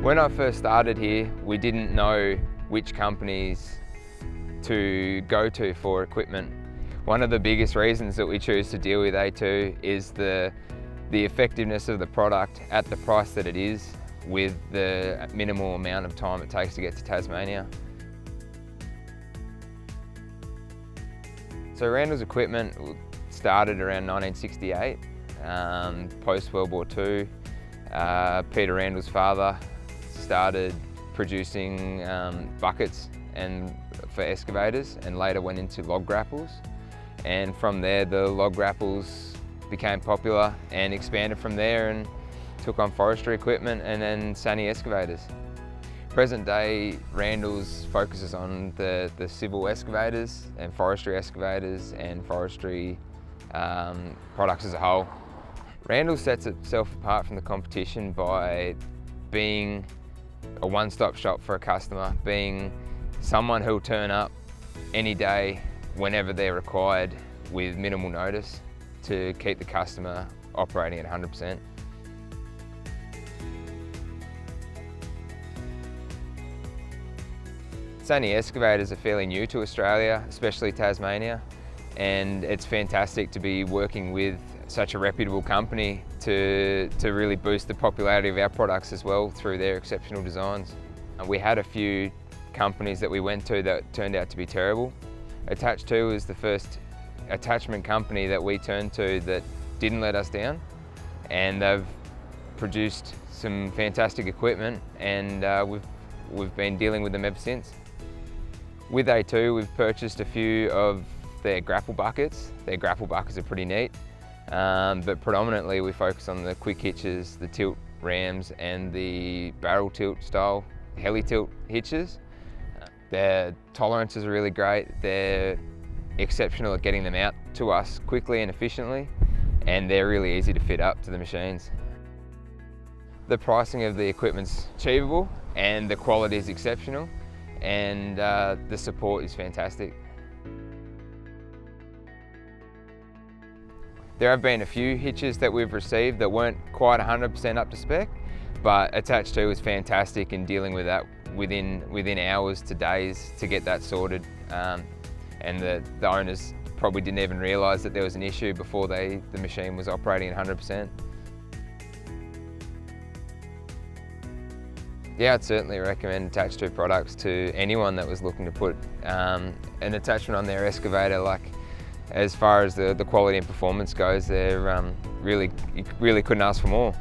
When I first started here, we didn't know which companies to go to for equipment. One of the biggest reasons that we choose to deal with A2 is the effectiveness of the product at the price that it is, with the minimal amount of time it takes to get to Tasmania. So Randalls equipment started around 1968, post-World War II. Peter Randalls' father started producing buckets for excavators, and later went into log grapples. And from there, the log grapples became popular and expanded from there and took on forestry equipment and then Sani excavators. Present day, Randalls focuses on the civil excavators and forestry excavators and forestry products as a whole. Randalls sets itself apart from the competition by being a one-stop shop for a customer, being someone who'll turn up any day whenever they're required with minimal notice to keep the customer operating at 100%. Sani excavators are fairly new to Australia, especially Tasmania, and it's fantastic to be working with such a reputable company to really boost the popularity of our products as well through their exceptional designs. We had a few companies that we went to that turned out to be terrible. Attach2 was the first attachment company that we turned to that didn't let us down, and they've produced some fantastic equipment, and we've been dealing with them ever since. With A2, we've purchased a few of their grapple buckets. Their grapple buckets are pretty neat, but predominantly we focus on the quick hitches, the tilt rams, and the barrel tilt style Heli-Tilt hitches. Their tolerances are really great. They're exceptional at getting them out to us quickly and efficiently, and they're really easy to fit up to the machines. The pricing of the equipment's achievable and the quality is exceptional, and the support is fantastic. There have been a few hitches that we've received that weren't quite 100% up to spec, but Attach2 was fantastic in dealing with that within hours to days to get that sorted, and the owners probably didn't even realise that there was an issue before the machine was operating at 100%. Yeah, I'd certainly recommend Attach2 products to anyone that was looking to put an attachment on their excavator. Like, as far as the quality and performance goes, they're you really couldn't ask for more.